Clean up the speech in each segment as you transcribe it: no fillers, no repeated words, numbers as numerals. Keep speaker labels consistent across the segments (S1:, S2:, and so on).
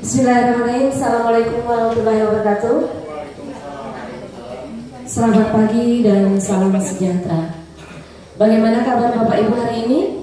S1: Bismillahirrahmanirrahim. Assalamualaikum warahmatullahi wabarakatuh. Selamat pagi dan salam sejahtera. Bagaimana kabar Bapak Ibu hari ini?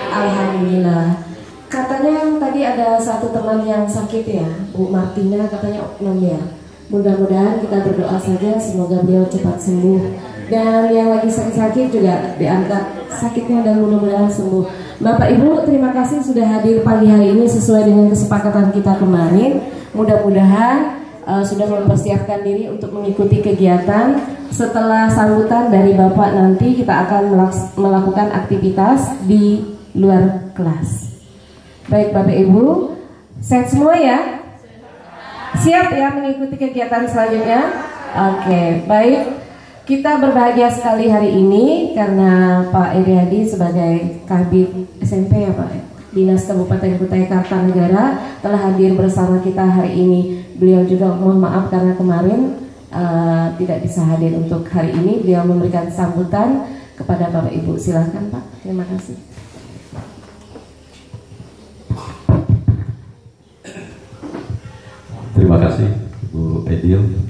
S1: Alhamdulillah. Katanya tadi ada satu teman yang sakit ya, Bu Martina, katanya oknum ya. Mudah-mudahan kita berdoa saja semoga beliau cepat sembuh. Dan yang lagi sakit-sakit juga diangkat sakitnya dan mudah-mudahan sembuh. Bapak Ibu, terima kasih sudah hadir pagi hari ini sesuai dengan kesepakatan kita kemarin. Mudah-mudahan sudah mempersiapkan diri untuk mengikuti kegiatan. Setelah sambutan dari Bapak nanti kita akan melakukan aktivitas di luar kelas. Baik Bapak Ibu, sehat semua ya? Siap ya mengikuti kegiatan selanjutnya? Oke, baik. Kita berbahagia sekali hari ini karena Pak Iriadi sebagai Kabid SMP ya Pak, Dinas Kabupaten Kutai Kartanegara telah hadir bersama kita hari ini. Beliau juga mohon maaf karena kemarin tidak bisa hadir untuk hari ini. Beliau memberikan sambutan kepada Bapak Ibu. Silahkan Pak, terima kasih.
S2: Terima kasih Bu Edil.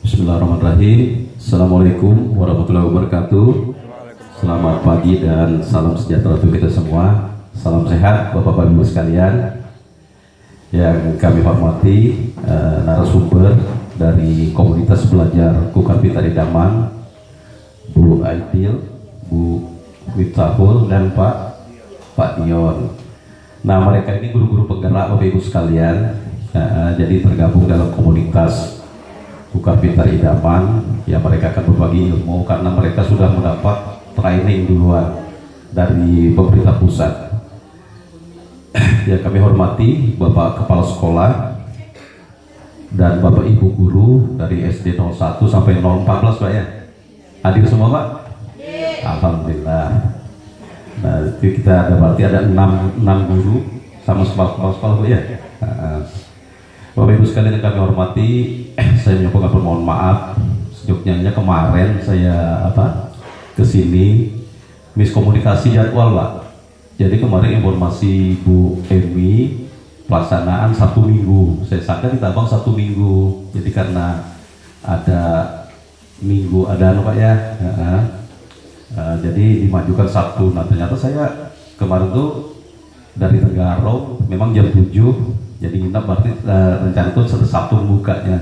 S2: Bismillahirrahmanirrahim. Assalamualaikum warahmatullahi wabarakatuh. Selamat pagi dan salam sejahtera untuk kita semua. Salam sehat Bapak-Bapak Ibu sekalian. Yang kami hormati narasumber dari komunitas belajar Kukar Pintar Idaman, Bu Aidil, Bu Miftahul, dan Pak Dion. Nah, mereka ini guru-guru penggerak Bapak Ibu sekalian. Jadi tergabung dalam komunitas Kukar Pintar Idaman, ya mereka akan berbagi ilmu karena mereka sudah mendapat training duluan dari pemerintah pusat. Ya kami hormati Bapak Kepala Sekolah dan Bapak Ibu Guru dari SD 01 sampai 014 Pak ya. Hadir semua Pak? Alhamdulillah. Nah itu kita ada berarti ada 6 guru sama kepala sekolah Bu ya. Bapak Ibu sekalian yang kami hormati, saya menyampaikan permohonan maaf sejujurnya kemarin saya kesini miskomunikasi jadwal Pak. Jadi kemarin informasi Bu Emi pelaksanaan 1 minggu, saya sangka kita bang 1 minggu. Jadi karena ada minggu ada Pak ya, jadi dimajukan 1. Nah ternyata saya kemarin tuh dari Tenggarong memang jam 7. Jadi kita berarti rencana itu Sabtu bukanya.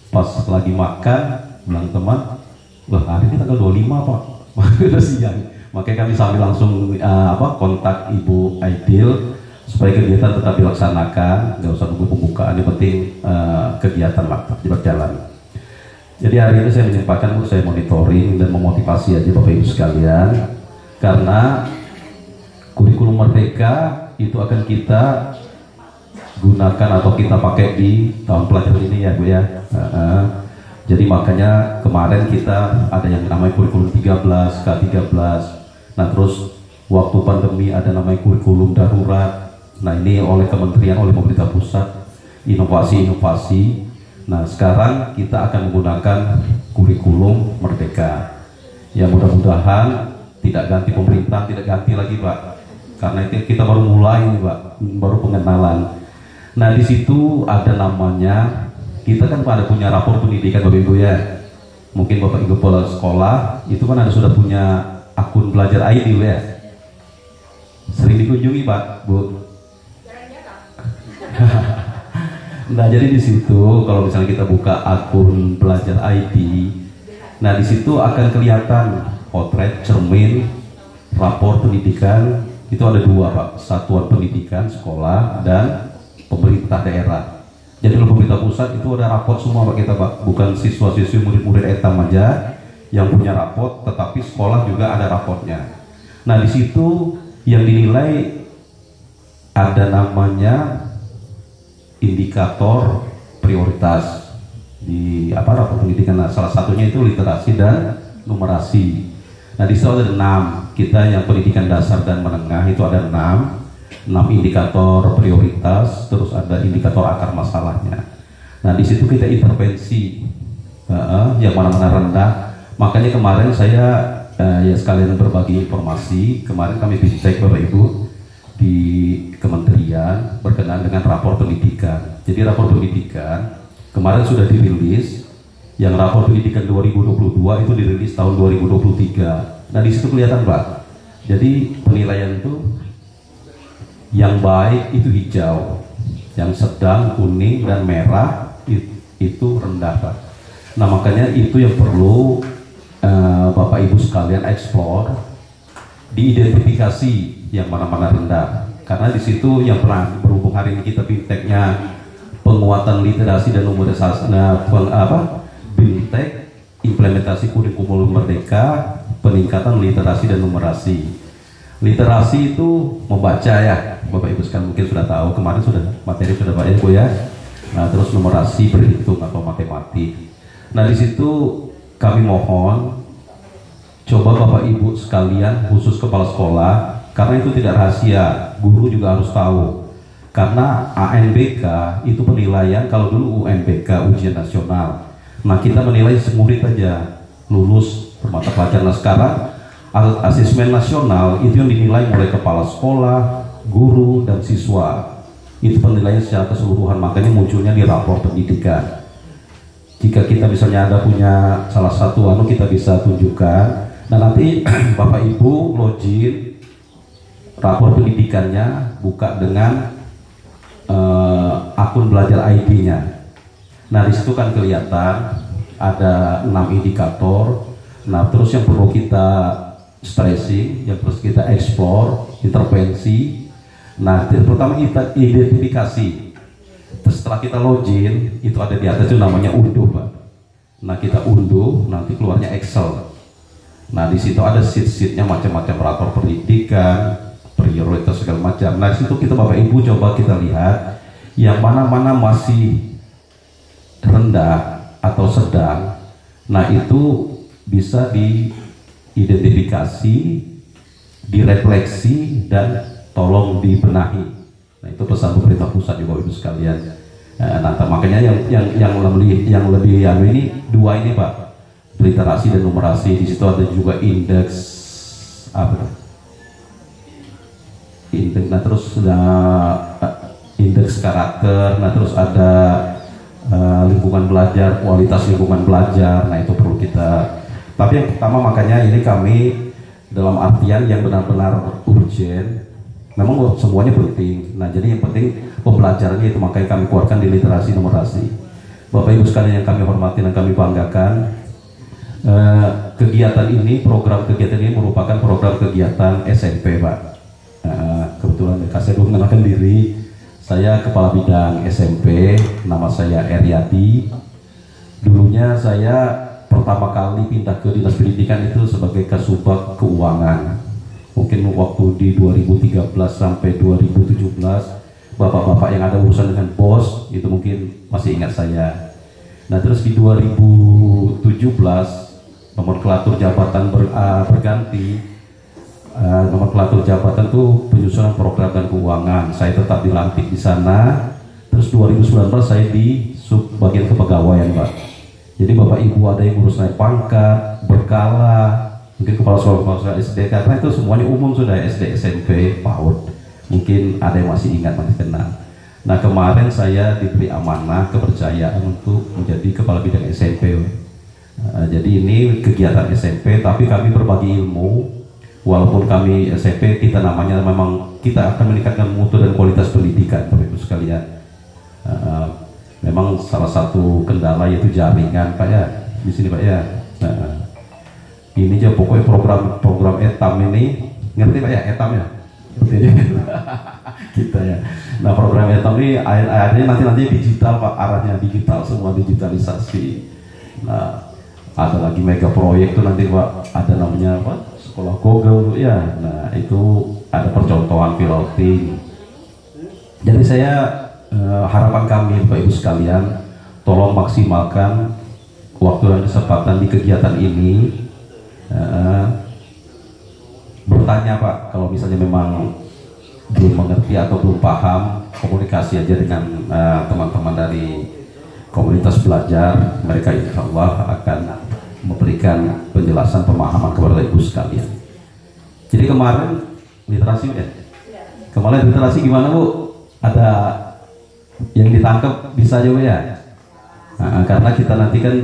S2: Pas lagi makan, bilang teman, wah hari ini tanggal 25 Pak, udah siang. Makanya kami sambil langsung kontak Ibu Aidil supaya kegiatan tetap dilaksanakan, nggak usah nunggu pembukaan. Yang penting kegiatan berjalan. Jadi hari ini saya menyampaikan, saya monitoring dan memotivasi aja Bapak Ibu sekalian, karena kurikulum Merdeka itu akan kita gunakan atau kita pakai di tahun pelajaran ini ya Bu ya. Jadi makanya kemarin kita ada yang namanya kurikulum 13, K13. Nah terus waktu pandemi ada namanya kurikulum darurat. Nah ini oleh kementerian, oleh pemerintah pusat, inovasi-inovasi. Nah sekarang kita akan menggunakan kurikulum Merdeka. Ya mudah-mudahan tidak ganti pemerintah, tidak ganti lagi Pak. Karena itu kita baru mulai nih Pak, baru pengenalan. Nah di situ ada namanya, kita kan pada punya rapor pendidikan Bapak Ibu ya. Mungkin Bapak Ibu kepala sekolah itu kan ada sudah punya akun belajar ID ya. Sering dikunjungi Pak, Bu. Nah jadi di situ kalau misalnya kita buka akun belajar ID, nah di situ akan kelihatan potret cermin rapor pendidikan. Itu ada 2 Pak, satuan pendidikan sekolah dan pemerintah daerah. Jadi kalau pemerintah pusat itu ada raport semua Pak kita Pak, bukan siswa-siswi murid-murid etam aja yang punya raport, tetapi sekolah juga ada raportnya. Nah di situ yang dinilai ada namanya indikator prioritas di raport pendidikan. Nah, salah satunya itu literasi dan numerasi. Nah di situ ada 6, kita yang pendidikan dasar dan menengah itu ada 6 indikator prioritas, terus ada indikator akar masalahnya. Nah di situ kita intervensi yang mana-mana rendah. Makanya kemarin saya ya sekalian berbagi informasi. Kemarin kami visit Bapak Ibu di kementerian berkenaan dengan rapor pendidikan. Jadi rapor pendidikan kemarin sudah dirilis, yang rapor pendidikan 2022 itu dirilis tahun 2023. Nah di situ kelihatan Pak, jadi penilaian itu yang baik itu hijau, yang sedang kuning dan merah itu rendah Pak. Nah makanya itu yang perlu Bapak Ibu sekalian eksplor, diidentifikasi yang mana-mana rendah. Karena di situ yang pernah berhubung hari ini kita binteknya penguatan literasi dan numerasi, bintek implementasi kurikulum merdeka, peningkatan literasi dan numerasi. Literasi itu membaca ya, Bapak Ibu sekalian mungkin sudah tahu, kemarin sudah materi sudah banyak Bu ya. Nah terus numerasi berhitung atau matematik. Nah di situ kami mohon coba Bapak Ibu sekalian khusus kepala sekolah, karena itu tidak rahasia, guru juga harus tahu. Karena ANBK itu penilaian, kalau dulu UNBK ujian nasional. Nah kita menilai semurid aja lulus bermata pelajaran. Nah sekarang asesmen nasional itu yang dinilai mulai kepala sekolah, guru dan siswa. Itu penilaian secara keseluruhan, makanya munculnya di rapor pendidikan. Jika kita misalnya ada punya salah satu kita bisa tunjukkan. Nah nanti Bapak Ibu login rapor pendidikannya, buka dengan akun belajar ID-nya. Nah disitu kan kelihatan ada 6 indikator. Nah terus yang perlu kita stressing, yang terus kita explore, intervensi. Nah pertama kita identifikasi. Terus setelah kita login, itu ada di atas itu namanya unduh Pak. Nah kita unduh, nanti keluarnya Excel. Nah di situ ada sheet-sheetnya macam-macam rapor pendidikan, prioritas segala macam. Nah di situ kita Bapak Ibu coba kita lihat yang mana-mana masih rendah atau sedang. Nah itu bisa diidentifikasi, direfleksi dan tolong dibenahi. Nah itu pesan pemerintah pusat Bapak Ibu sekalian. Nah makanya yang lebih ini dua ini Pak, literasi dan numerasi. Di situ ada juga indeks indeks. Nah terus indeks karakter. Nah terus ada lingkungan belajar, kualitas lingkungan belajar. Nah itu perlu kita. Tapi yang pertama makanya ini kami dalam artian yang benar-benar urgent. Memang semuanya penting. Nah jadi yang penting pembelajarannya itu, makanya kami keluarkan di literasi numerasi. Bapak Ibu sekalian yang kami hormati dan kami banggakan, kegiatan ini, program kegiatan ini merupakan program kegiatan SMP Pak. Kebetulan saya dulu mengenalkan diri, saya kepala bidang SMP, nama saya Eryadi. Dulunya saya pertama kali pindah ke dinas pendidikan itu sebagai Kasubag Keuangan. Mungkin waktu di 2013 sampai 2017 bapak-bapak yang ada urusan dengan bos itu mungkin masih ingat saya. Nah terus di 2017 nomenklatur jabatan berganti. Nomenklatur jabatan tuh penyusunan program dan keuangan. Saya tetap dilantik di sana. Terus 2019 saya di sub bagian kepegawaian Pak. Jadi Bapak Ibu ada yang urus naik pangkat, berkala, mungkin kepala sekolah SD, karena itu semuanya umum sudah SD, SMP, PAUD. Mungkin ada yang masih ingat, masih kenal. Nah kemarin saya diberi amanah kepercayaan untuk menjadi kepala bidang SMP. Jadi ini kegiatan SMP, tapi kami berbagi ilmu. Walaupun kami SMP, kita namanya memang kita akan meningkatkan mutu dan kualitas pendidikan, Bapak Ibu sekalian. Memang salah satu kendala yaitu jaringan Pak ya, di sini Pak ya. Ini aja pokoknya program etam ini, ngerti Pak ya etam ya? Kita ya. Nah program etam ini akhirnya nanti digital Pak, arahnya digital, semua digitalisasi. Nah ada lagi mega proyek tuh nanti Pak, ada namanya apa? Sekolah Google ya. Nah itu ada percontohan piloting. Jadi saya harapan kami Bapak Ibu sekalian, tolong maksimalkan waktu dan kesempatan di kegiatan ini. Bertanya Pak, kalau misalnya memang belum mengerti atau belum paham, komunikasi aja dengan teman-teman dari komunitas belajar. Mereka insya Allah akan memberikan penjelasan pemahaman kepada Ibu sekalian. Jadi kemarin literasi ya? Kemarin literasi gimana Bu? Ada yang ditangkap bisa juga ya. Karena kita nanti kan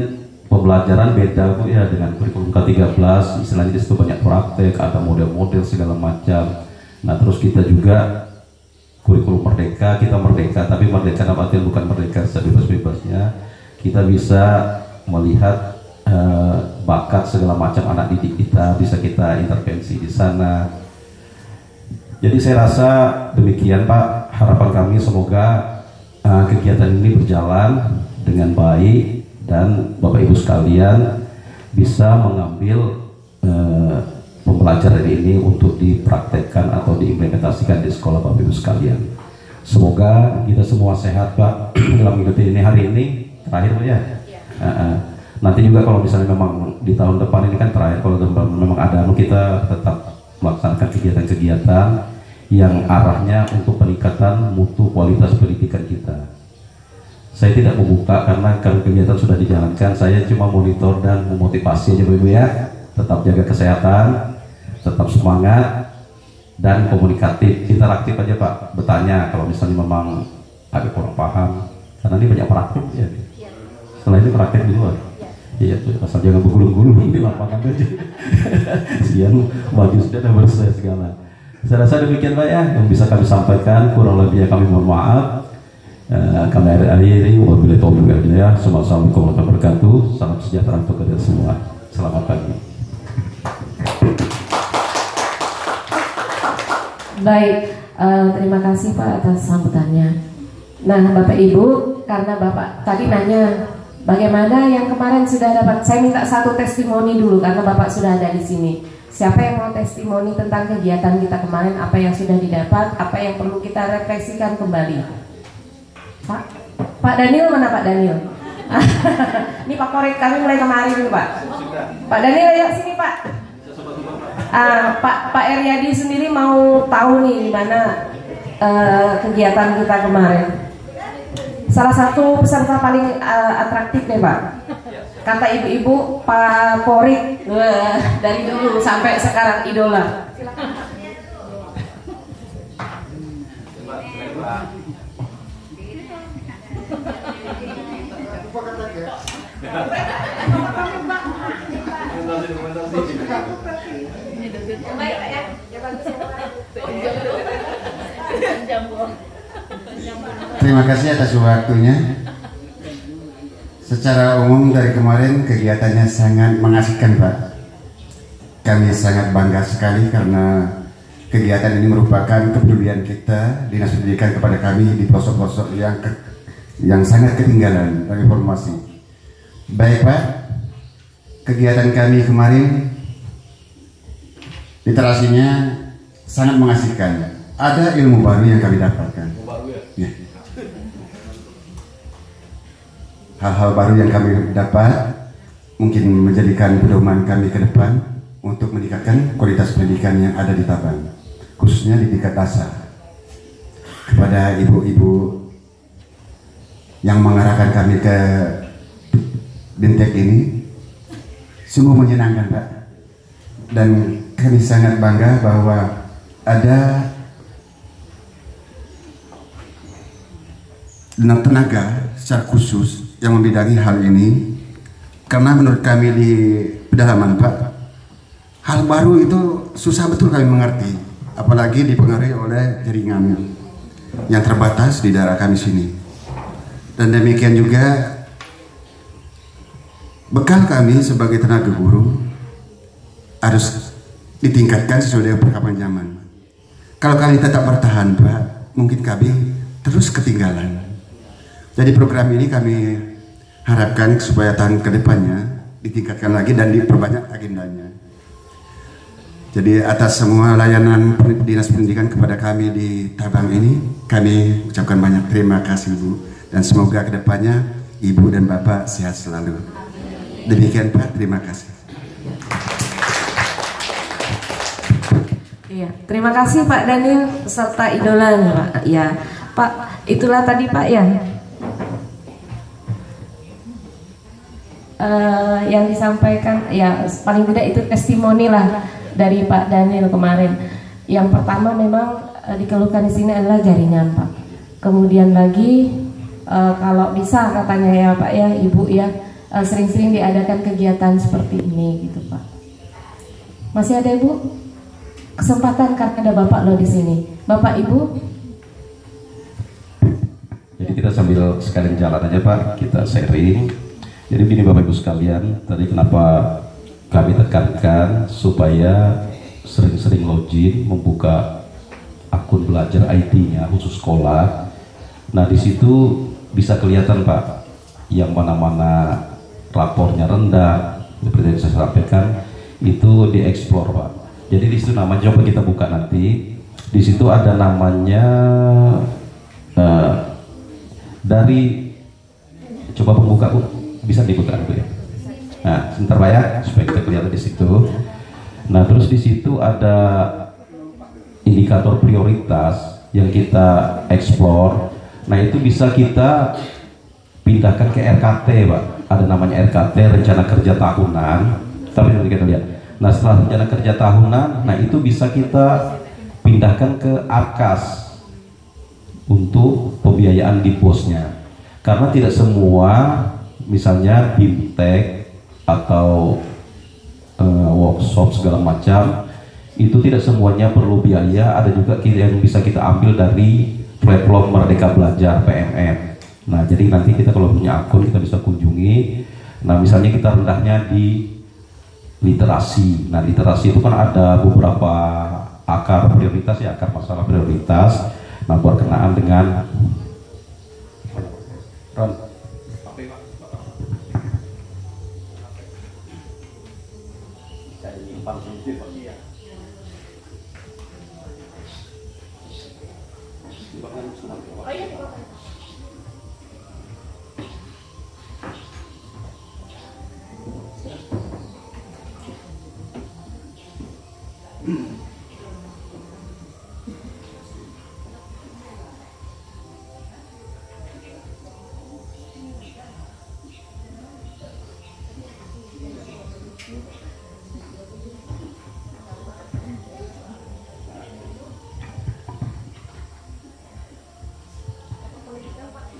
S2: pembelajaran beda Bu ya dengan kurikulum K13, istilahnya di situ banyak praktek, ada model-model segala macam. Nah terus kita juga kurikulum merdeka, kita merdeka, tapi merdeka dalam artian bukan merdeka sebebas-bebasnya. Kita bisa melihat bakat segala macam anak didik kita, bisa kita intervensi di sana. Jadi saya rasa demikian Pak, harapan kami semoga kegiatan ini berjalan dengan baik dan Bapak Ibu sekalian bisa mengambil pembelajaran ini untuk dipraktekkan atau diimplementasikan di sekolah Bapak Ibu sekalian. Semoga kita semua sehat Pak dalam hidup ini hari ini terakhir Pak ya. Nanti juga kalau misalnya memang di tahun depan ini kan terakhir, kalau memang ada kita tetap melaksanakan kegiatan-kegiatan yang arahnya untuk peningkatan mutu kualitas pendidikan kita. Saya tidak membuka karena kegiatan sudah dijalankan, saya cuma monitor dan memotivasi aja Ibu ya. Tetap jaga kesehatan, tetap semangat dan komunikatif, interaktif aja Pak. Bertanya kalau misalnya memang agak kurang paham, karena ini banyak praktik ya. Setelah ini praktik di luar. Iya, asal jangan bergulung-gulung di lapangan aja. Siang baju sudah ada bersih segala. Saya rasa demikian Pak ya yang bisa kami sampaikan, kurang lebihnya kami mohon maaf. Kami akhiri wabillahi taufiq wal hidayah. Assalamualaikum warahmatullahi wabarakatuh. Salam sejahtera untuk kita semua. Selamat pagi.
S1: Baik, terima kasih Pak atas sambutannya. Nah Bapak Ibu, karena Bapak tadi nanya bagaimana yang kemarin sudah dapat, saya minta satu testimoni dulu karena Bapak sudah ada di sini. Siapa yang mau testimoni tentang kegiatan kita kemarin, apa yang sudah didapat, apa yang perlu kita refleksikan kembali? Pak Daniel mana Pak Daniel? Ini favorit kami mulai kemarin nih Pak. Pak Daniel ayo sini Pak. Pak Eryadi sendiri mau tahu nih gimana kegiatan kita kemarin. Salah satu peserta paling atraktif deh Pak. Kata ibu-ibu favorit dari dulu sampai sekarang idola.
S3: Terima kasih atas waktunya. Secara umum dari kemarin kegiatannya sangat mengasihkan Pak. Kami sangat bangga sekali karena kegiatan ini merupakan kepedulian kita Dinas Pendidikan kepada kami di pelosok-pelosok yang sangat ketinggalan informasi. Baik Pak, kegiatan kami kemarin literasinya sangat mengasihkan. Ada ilmu baru yang kami dapatkan. Ya. Hal-hal baru yang kami dapat mungkin menjadikan pedoman kami ke depan untuk meningkatkan kualitas pendidikan yang ada di Taban, khususnya di tingkat dasar. Kepada ibu-ibu yang mengarahkan kami ke Bintek ini, sungguh menyenangkan Pak, dan kami sangat bangga bahwa ada tenaga secara khusus yang membidangi hal ini, karena menurut kami di pedalaman Pak, hal baru itu susah betul kami mengerti, apalagi dipengaruhi oleh jaringan yang terbatas di daerah kami sini. Dan demikian juga bekal kami sebagai tenaga guru harus ditingkatkan sesuai dengan perkembangan zaman. Kalau kami tetap bertahan Pak, mungkin kami terus ketinggalan. Jadi program ini kami harapkan supaya tahun kedepannya ditingkatkan lagi dan diperbanyak agendanya. Jadi atas semua layanan Dinas Pendidikan kepada kami di Tabang ini, kami ucapkan banyak terima kasih Bu, dan semoga kedepannya Ibu dan Bapak sehat selalu. Demikian Pak, terima kasih.
S1: Iya, terima kasih Pak Daniel peserta idola Pak. Ya, Pak, itulah tadi Pak ya. Yang disampaikan ya paling tidak itu testimoni lah dari Pak Daniel kemarin. Yang pertama memang dikeluhkan di sini adalah jaringan Pak. Kemudian lagi kalau bisa katanya ya Pak ya, Ibu ya, sering-sering diadakan kegiatan seperti ini gitu Pak. Masih ada Ibu? Kesempatan karena ada Bapak loh di sini. Bapak Ibu?
S2: Jadi kita sambil sekalian jalan aja Pak, kita sharing. Jadi begini Bapak Ibu sekalian, tadi kenapa kami tekankan supaya sering-sering login, membuka akun belajar IT-nya khusus sekolah. Nah di situ bisa kelihatan Pak, yang mana-mana rapornya rendah, seperti yang saya sampaikan, itu dieksplor Pak. Jadi di situ namanya, coba kita buka nanti. Di situ ada namanya dari, coba pembuka Bu, bisa dibuka Bu ya. Nah, sebentar Pak ya, supaya kita kelihatan di situ. Nah, terus di situ ada indikator prioritas yang kita explore. Nah, itu bisa kita pindahkan ke RKT, Pak. Ada namanya RKT, rencana kerja tahunan. Tapi nanti kita lihat. Nah, setelah rencana kerja tahunan, nah itu bisa kita pindahkan ke ARKAS untuk pembiayaan di posnya. Karena tidak semua, misalnya BIMTEK atau workshop segala macam, itu tidak semuanya perlu biaya. Ada juga yang bisa kita ambil dari platform Merdeka Belajar PMM. Nah jadi nanti kita kalau punya akun kita bisa kunjungi. Nah misalnya kita rendahnya di literasi. Nah literasi itu kan ada beberapa akar prioritas ya, akar masalah prioritas. Nah berkenaan dengan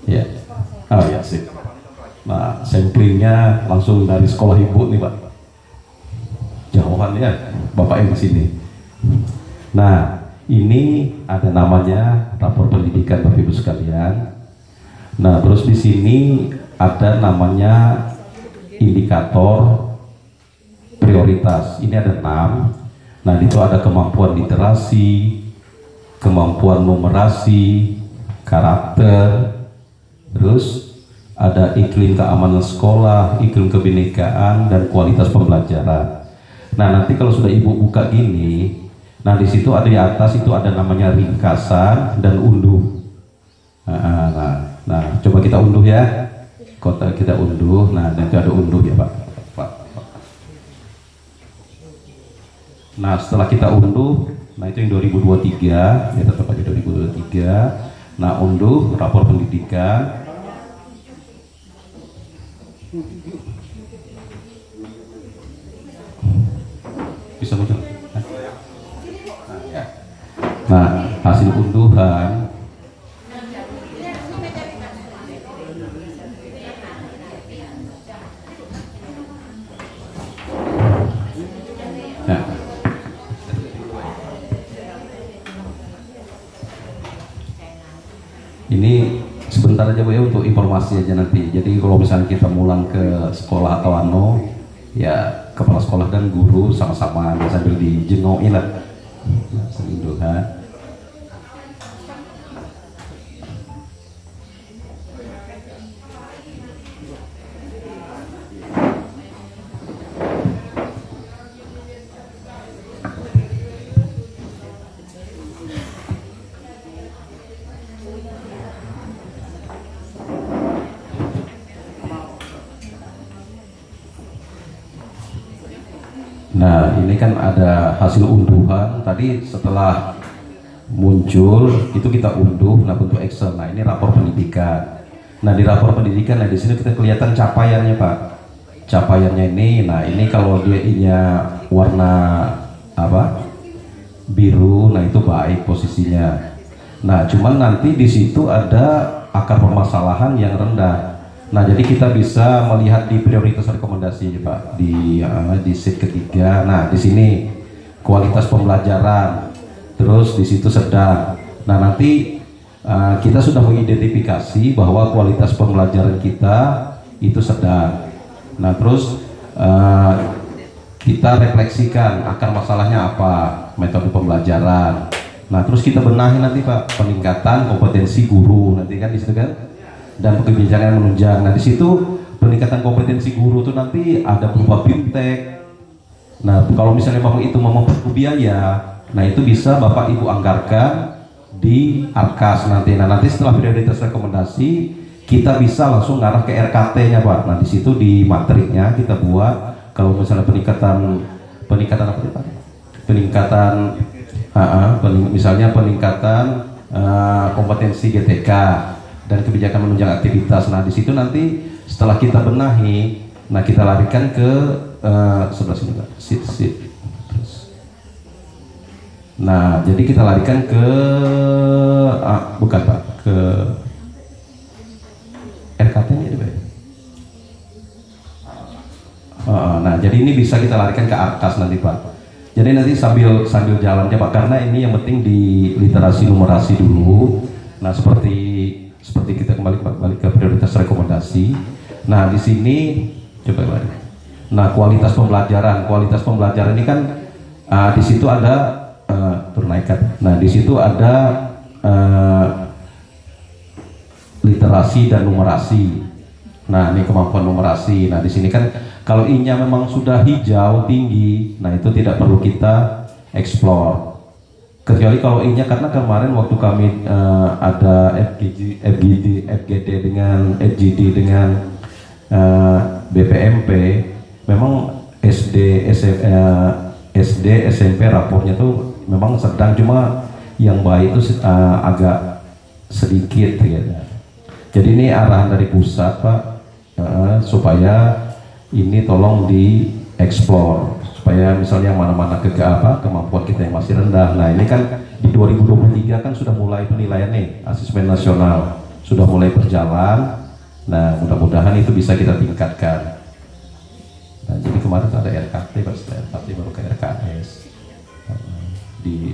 S2: ya. Oh ya sih. Nah, samplingnya langsung dari sekolah ibu nih Pak. Jawabannya Bapak yang sini. Nah, ini ada namanya rapor pendidikan Bapak Ibu sekalian. Nah, terus di sini ada namanya indikator prioritas. Ini ada 6. Nah, itu ada kemampuan literasi, kemampuan numerasi, karakter, terus ada iklim keamanan sekolah, iklim kebinekaan, dan kualitas pembelajaran. Nah nanti kalau sudah Ibu buka gini, nah di situ ada di atas itu ada namanya ringkasan dan unduh. Nah, coba kita unduh ya, kota kita unduh. Nah nanti ada unduh ya Pak. Nah setelah kita unduh, nah itu yang 2023, ya tetap aja 2023. Nah unduh rapor pendidikan. Bisa muncul. Nah hasil unduhan. Nah. Ini sebentar aja Bu ya untuk informasi aja nanti. Jadi kalau misalnya kita mulang ke sekolah atau ya kepala sekolah dan guru sama-sama sambil dijengokin lah. Senduhan. Nah ini kan ada hasil unduhan tadi setelah muncul itu kita unduh. Nah bentuk Excel. Nah ini rapor pendidikan. Nah di rapor pendidikan, nah di sini kita kelihatan capaiannya Pak. Capaiannya ini, nah ini kalau dia warna apa biru, nah itu baik posisinya. Nah, cuman nanti di situ ada akar permasalahan yang rendah. Nah, jadi kita bisa melihat di prioritas rekomendasi, Pak, di sheet ketiga. Nah, di sini kualitas pembelajaran, terus di situ sedang. Nah, nanti kita sudah mengidentifikasi bahwa kualitas pembelajaran kita itu sedang. Nah, terus kita refleksikan akar masalahnya apa, metode pembelajaran. Nah, terus kita benahi nanti, Pak, peningkatan kompetensi guru nanti kan di situ kan, dan kebijakan menunjang. Nah, di situ peningkatan kompetensi guru itu nanti ada berupa bimtek. Nah, kalau misalnya Bapak itu mau memperlu biaya, nah itu bisa Bapak Ibu anggarkan di ARKAS nanti. Nah, nanti setelah prioritas rekomendasi kita bisa langsung ngarah ke RKT-nya, Pak. Nah, di situ di materinya kita buat kalau misalnya peningkatan apa Pak? Misalnya peningkatan kompetensi GTK dan kebijakan menunjang aktivitas. Nah, di situ nanti setelah kita benahi, nah kita larikan ke sebelah sini, Pak. Terus. Nah, jadi kita larikan ke bukan, Pak, ke RKT-nya itu, Pak. Nah, jadi ini bisa kita larikan ke ARKAS nanti, Pak. Jadi nanti sambil jalannya, Pak, karena ini yang penting di literasi numerasi dulu. Nah, seperti kita kembali ke prioritas rekomendasi. Nah, di sini coba balik. Nah, kualitas pembelajaran ini kan di situ ada turnaikan. Nah, di situ ada literasi dan numerasi. Nah, ini kemampuan numerasi. Nah, di sini kan kalau I-nya memang sudah hijau tinggi, nah itu tidak perlu kita explore. Kecuali kalau I-nya, karena kemarin waktu kami ada FGD dengan FGD dengan BPMP, memang SD, SMP rapornya tuh memang sedang, cuma yang baik itu agak sedikit gitu. Jadi ini arahan dari pusat, Pak, supaya ini tolong dieksplor, supaya misalnya mana-mana kemampuan kita yang masih rendah. Nah, ini kan di 2023 kan sudah mulai penilaian nih, asesmen nasional sudah mulai berjalan. Nah, mudah-mudahan itu bisa kita tingkatkan. Nah, jadi kemarin ada RKT, Pak, setelah RKT baru ke RKS. Di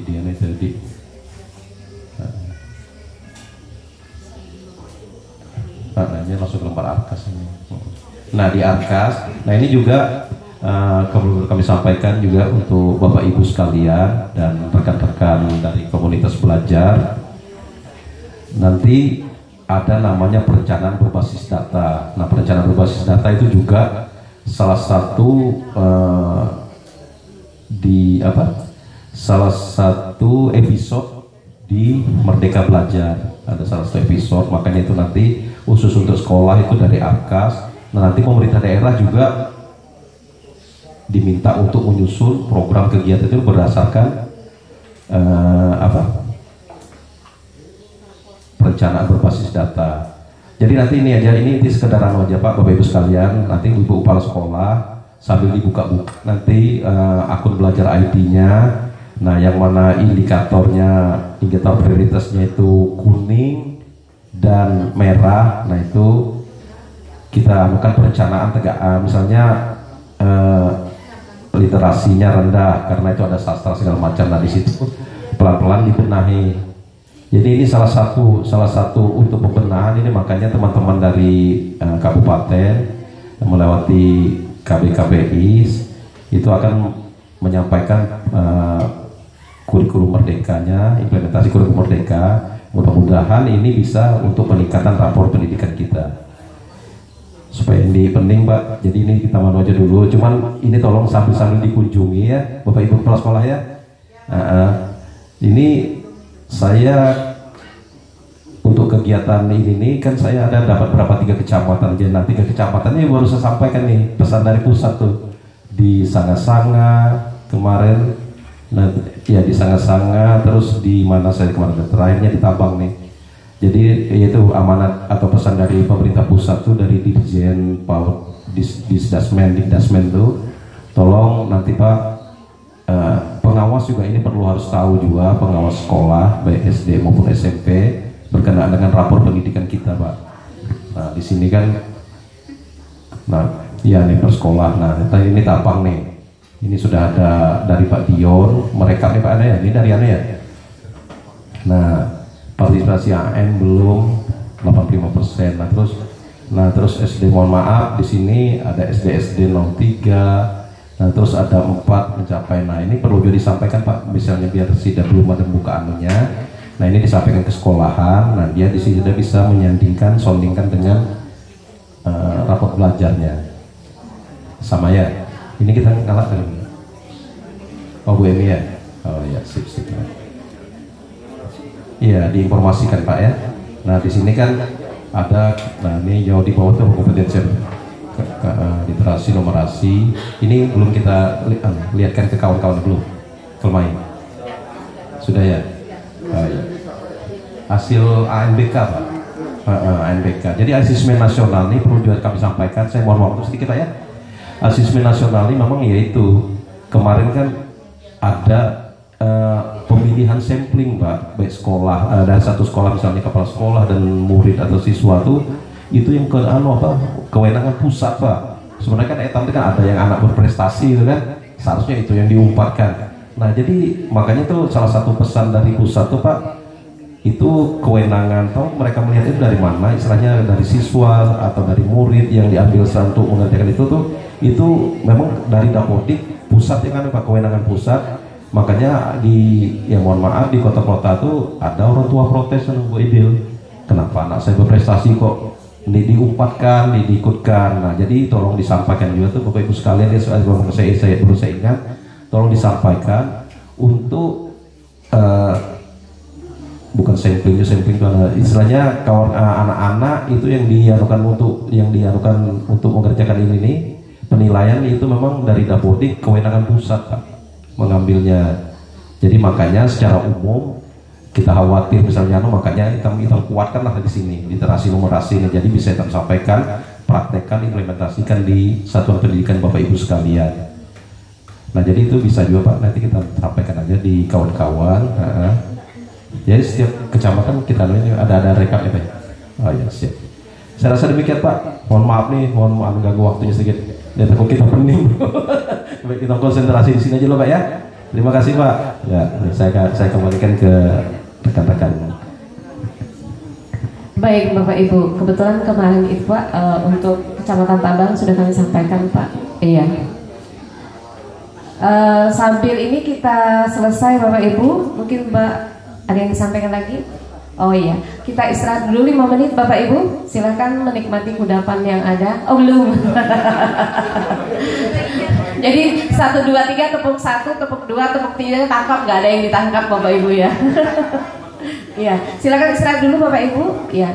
S2: ini langsung ke lembar ARKAS ini. Nah, di ARKAS, nah ini juga kami sampaikan juga untuk Bapak Ibu sekalian dan rekan-rekan dari komunitas belajar. Nanti ada namanya perencanaan berbasis data. Nah, perencanaan berbasis data itu juga salah satu salah satu episode di Merdeka Belajar. Ada salah satu episode, makanya itu nanti khusus untuk sekolah itu dari ARKAS. Nah, nanti pemerintah daerah juga diminta untuk menyusun program kegiatan itu berdasarkan perencanaan berbasis data. Jadi nanti ini sekedar aja, Pak, Bapak Ibu sekalian, nanti Ibu kepala sekolah sambil dibuka-buka nanti akun belajar ID-nya. Nah, yang mana indikator prioritasnya itu kuning dan merah. Nah, itu kita lakukan perencanaan misalnya literasinya rendah karena itu ada sastra segala macam. Nah, di situ pelan-pelan dibenahi. Jadi ini salah satu untuk pembenahan ini, makanya teman-teman dari kabupaten melewati KBKBI itu akan menyampaikan kurikulum merdekanya, implementasi kurikulum merdeka. Mudah-mudahan ini bisa untuk peningkatan rapor pendidikan kita. Supaya ini penting, Pak. Jadi ini kita mau aja dulu. Cuman ini tolong sambil dikunjungi ya, Bapak Ibu kepala sekolah ya. Ini saya untuk kegiatan ini kan saya ada dapat berapa 3 kecamatan. Jadi 3 kecamatannya baru saya sampaikan nih pesan dari pusat tuh di Sanga-Sanga kemarin. Nah, ya di Sanga-Sanga, terus di mana saya kemarin terakhirnya di Tabang nih. Jadi yaitu amanat atau pesan dari pemerintah pusat tuh dari Dirjen PAUD Dikdasmen tuh, tolong nanti Pak pengawas pengawas juga ini perlu harus tahu juga, pengawas sekolah baik SD maupun SMP berkenaan dengan rapor pendidikan kita, Pak. Nah di sini kan, nah iya nih per sekolah. Nah ini tampang nih, ini sudah ada dari Pak Dion merekam nih Pak, ada ya, ini dari Anda ya. Nah partisipasi AN belum 85%. Nah terus SD, mohon maaf, di sini ada SD 03. Nah terus ada 4 mencapai. Nah ini perlu juga disampaikan Pak, misalnya biar tidak belum ada buka anunya. Nah ini disampaikan ke sekolahan. Nah dia di sini sudah bisa menyandingkan, soundingkan dengan raport belajarnya. Sama ya. Ini kita kalah kan? Oh Bu Emi ya. Oh ya, sip. Iya diinformasikan Pak ya. Nah di sini kan ada, nah ini jauh di bawah tuh kompetensi literasi, numerasi. Ini belum kita lihatkan ke kawan-kawan, belum Kelmai sudah ya. Ya. Hasil ANBK Pak, ANBK. Jadi asesmen nasional ini perlu juga kami sampaikan. Saya mohon waktu sedikit Pak ya. Asesmen nasional ini memang yaitu kemarin kan ada pemilihan sampling Pak, baik sekolah, dari satu sekolah misalnya kepala sekolah dan murid atau siswa tuh itu yang kewenangan pusat Pak. Sebenarnya kan etam itu kan ada yang anak berprestasi itu kan, seharusnya itu yang diumpatkan. Nah jadi makanya tuh salah satu pesan dari pusat tuh Pak, itu kewenangan tahu mereka melihat itu dari mana, istilahnya dari siswa atau dari murid yang diambil untuk mengerjakan itu memang dari Dapodik pusat ya kan Pak, kewenangan pusat. Makanya mohon maaf di kota-kota tuh ada orang tua protes kan Bu Idil, kenapa anak saya berprestasi kok diumpatkan, diikutkan. Nah jadi tolong disampaikan juga tuh Bapak Ibu sekalian ya, saya perlu saya ingat, tolong disampaikan untuk bukan sampling itu istilahnya kawan anak-anak itu yang dianukan untuk mengerjakan ini nih, penilaian itu memang dari Dapodik kewenangan pusat Pak mengambilnya. Jadi makanya secara umum kita khawatir misalnya makanya kita kuatkanlah di sini literasi numerasi ini, jadi bisa kita sampaikan, praktekkan, implementasikan di satuan pendidikan Bapak Ibu sekalian. Nah jadi itu bisa juga Pak, nanti kita sampaikan aja di kawan-kawan. Jadi setiap kecamatan kita ada rekap ya Pak. Oh ya siap. Saya rasa demikian Pak. Mohon maaf mengganggu waktunya sedikit. Dan takut kita pening. Baik, kita konsentrasi di sini aja loh Pak ya. Terima kasih Pak. Ya, saya kembalikan ke rekan-rekan.
S1: Baik Bapak Ibu, kebetulan kemarin itu Pak untuk Kecamatan Tambang sudah kami sampaikan Pak. Iya. Sambil ini kita selesai Bapak Ibu, mungkin Mbak ada yang disampaikan lagi? Oh iya, kita istirahat dulu 5 menit Bapak Ibu. Silakan menikmati kudapan yang ada. Oh belum. Jadi 1, 2, 3 tepuk 1, tepuk 2, tepuk 3 tangkap, nggak ada yang ditangkap Bapak Ibu ya. Iya, silakan istirahat dulu Bapak Ibu. Iya.